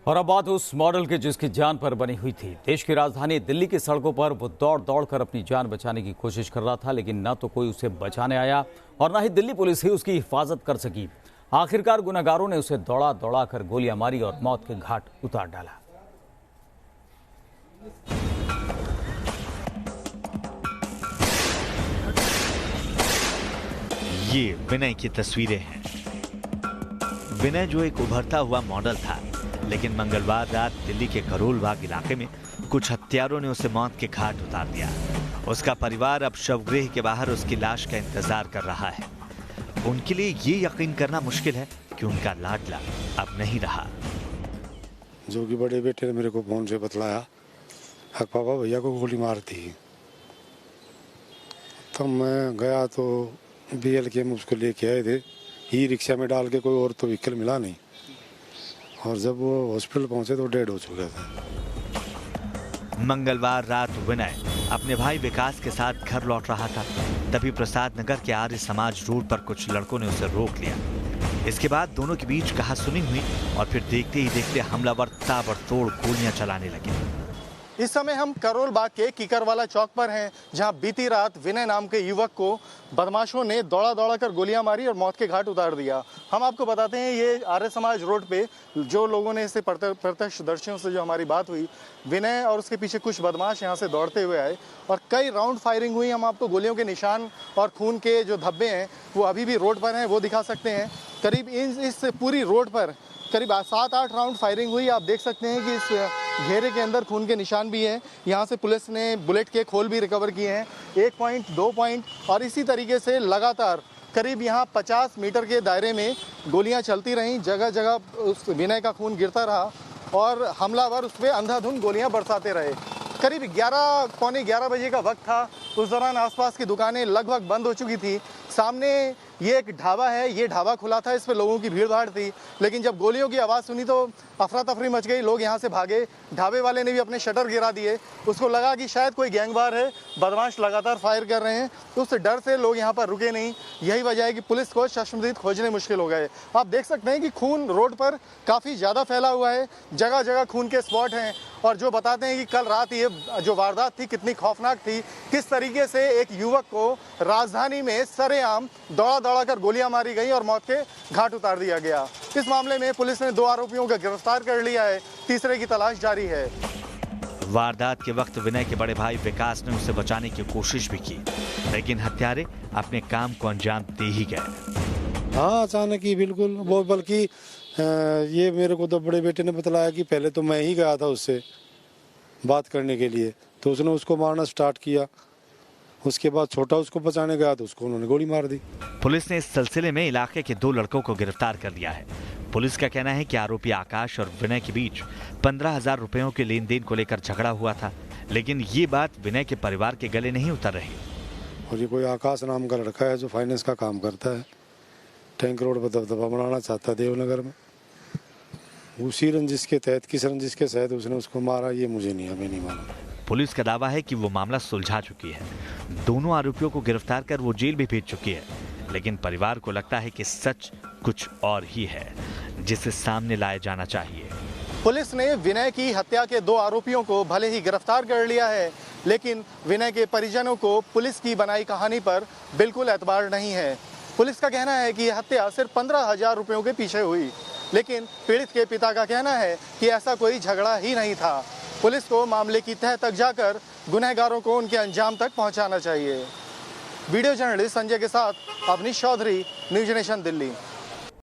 और अब बात उस मॉडल की जिसकी जान पर बनी हुई थी। देश की राजधानी दिल्ली की सड़कों पर वो दौड़ दौड़ कर अपनी जान बचाने की कोशिश कर रहा था, लेकिन न तो कोई उसे बचाने आया और न ही दिल्ली पुलिस ही उसकी हिफाजत कर सकी। आखिरकार गुनहगारों ने उसे दौड़ा दौड़ा कर गोलियां मारी और मौत के घाट उतार डाला। ये विनय की तस्वीरें हैं। विनय जो एक उभरता हुआ मॉडल था, लेकिन मंगलवार रात दिल्ली के करोल बाग इलाके में कुछ हत्यारों ने उसे मौत के घाट उतार दिया। उसका परिवार अब शवगृह के बाहर उसकी लाश का इंतजार कर रहा है। उनके लिए ये यकीन करना मुश्किल है कि उनका लाडला अब नहीं रहा। जो कि बड़े बेटे ने मेरे को फोन से बतलाया, पापा भैया को गोली मार दी। तब मैं गया तो BL में उसको लेके आए थे, ई रिक्शा में डाल के, कोई और तो व्हीकल मिला नहीं। और जब वो हॉस्पिटल पहुंचे तो डेड हो चुका था। मंगलवार रात विनय अपने भाई विकास के साथ घर लौट रहा था, तभी प्रसाद नगर के आर्य समाज रोड पर कुछ लड़कों ने उसे रोक लिया। इसके बाद दोनों के बीच कहासुनी हुई और फिर देखते ही देखते हमलावर ताबड़तोड़ गोलियां चलाने लगे। इस समय हम करोल बाग के कीकरवाला चौक पर हैं, जहां बीती रात विनय नाम के युवक को बदमाशों ने दौड़ा दौड़ा कर गोलियां मारी और मौत के घाट उतार दिया। हम आपको बताते हैं, ये आर्य समाज रोड पे जो लोगों ने इससे प्रत्यक्षदर्शियों से जो हमारी बात हुई, विनय और उसके पीछे कुछ बदमाश यहां से दौड़ते हुए आए और कई राउंड फायरिंग हुई। हम आपको गोलियों के निशान और खून के जो धब्बे हैं वो अभी भी रोड पर हैं, वो दिखा सकते हैं। करीब इस पूरी रोड पर करीब 7-8 राउंड फायरिंग हुई। आप देख सकते हैं कि इस घेरे के अंदर खून के निशान भी हैं। यहाँ से पुलिस ने बुलेट के खोल भी रिकवर किए हैं, 1 पॉइंट 2 पॉइंट, और इसी तरीके से लगातार करीब यहाँ 50 मीटर के दायरे में गोलियाँ चलती रहीं। जगह जगह उस विनय का खून गिरता रहा और हमलावर उस पर अंधाधुंध गोलियाँ बरसाते रहे। करीब 11-11 बजे का वक्त था। उस दौरान आसपास की दुकानें लगभग बंद हो चुकी थी। सामने ये एक ढाबा है, ये ढाबा खुला था, इस पे लोगों की भीड़ भाड़ थी। लेकिन जब गोलियों की आवाज़ सुनी तो अफरा तफरी मच गई, लोग यहाँ से भागे। ढाबे वाले ने भी अपने शटर गिरा दिए। उसको लगा कि शायद कोई गैंगवार है, बदमाश लगातार फायर कर रहे हैं, तो उस डर से लोग यहाँ पर रुके नहीं। यही वजह है कि पुलिस को चश्मदीद खोजने मुश्किल हो गए। आप देख सकते हैं कि खून रोड पर काफ़ी ज़्यादा फैला हुआ है, जगह जगह खून के स्पॉट हैं। और जो बताते हैं कि कल रात ये जो वारदात थी कितनी खौफनाक थी, किस तरीके से एक युवक को राजधानी में सरेआम दौड़ा दौड़ा कर गोलियां मारी गई और मौत के घाट उतार दिया गया। इस मामले में पुलिस ने 2 आरोपियों को गिरफ्तार कर लिया है, तीसरे की तलाश जारी है। वारदात के वक्त विनय के बड़े भाई विकास ने उसे बचाने की कोशिश भी की, लेकिन हत्यारे अपने काम को अंजाम दे ही गए। हाँ, अचानक ही बिल्कुल। वो बल्कि ये मेरे को तो बड़े बेटे ने बतलाया कि पहले तो मैं ही गया था उससे बात करने के लिए, तो उसने उसको मारना स्टार्ट किया। उसके बाद छोटा उसको बचाने गया तो उसको उन्होंने गोली मार दी। पुलिस ने इस सिलसिले में इलाके के 2 लड़कों को गिरफ्तार कर लिया है। पुलिस का कहना है कि आरोपी आकाश और विनय के बीच 15,000 रुपयों के लेन देन को लेकर झगड़ा हुआ था, लेकिन ये बात विनय के परिवार के गले नहीं उतर रही। और ये कोई आकाश नाम का लड़का है जो फाइनेंस का काम करता है, टैंक रोड पर दबदबा बनाना चाहता है देवनगर में। उसी रंजिश के तहत, किस रंजिश के तहत उसने उसको मारा, ये मुझे नहीं, हमें नहीं मालूम। पुलिस का दावा है कि वो मामला सुलझा चुकी है। दोनों आरोपियों को गिरफ्तार कर वो जेल भी भेज चुकी है, लेकिन परिवार को लगता है कि सच कुछ और ही है, जिसे सामने लाया जाना चाहिए। पुलिस ने विनय की हत्या के 2 आरोपियों को भले ही गिरफ्तार कर लिया है, लेकिन विनय के परिजनों को पुलिस की बनाई कहानी पर बिल्कुल एतबार नहीं है। पुलिस का कहना है कि यह हत्या सिर्फ 15,000 रुपयों के पीछे हुई, लेकिन पीड़ित के पिता का कहना है कि ऐसा कोई झगड़ा ही नहीं था। पुलिस को मामले की तह तक जाकर गुनहगारों को उनके अंजाम तक पहुंचाना चाहिए। वीडियो जर्नलिस्ट संजय के साथ अवनीश चौधरी, न्यूज़ नेशन दिल्ली।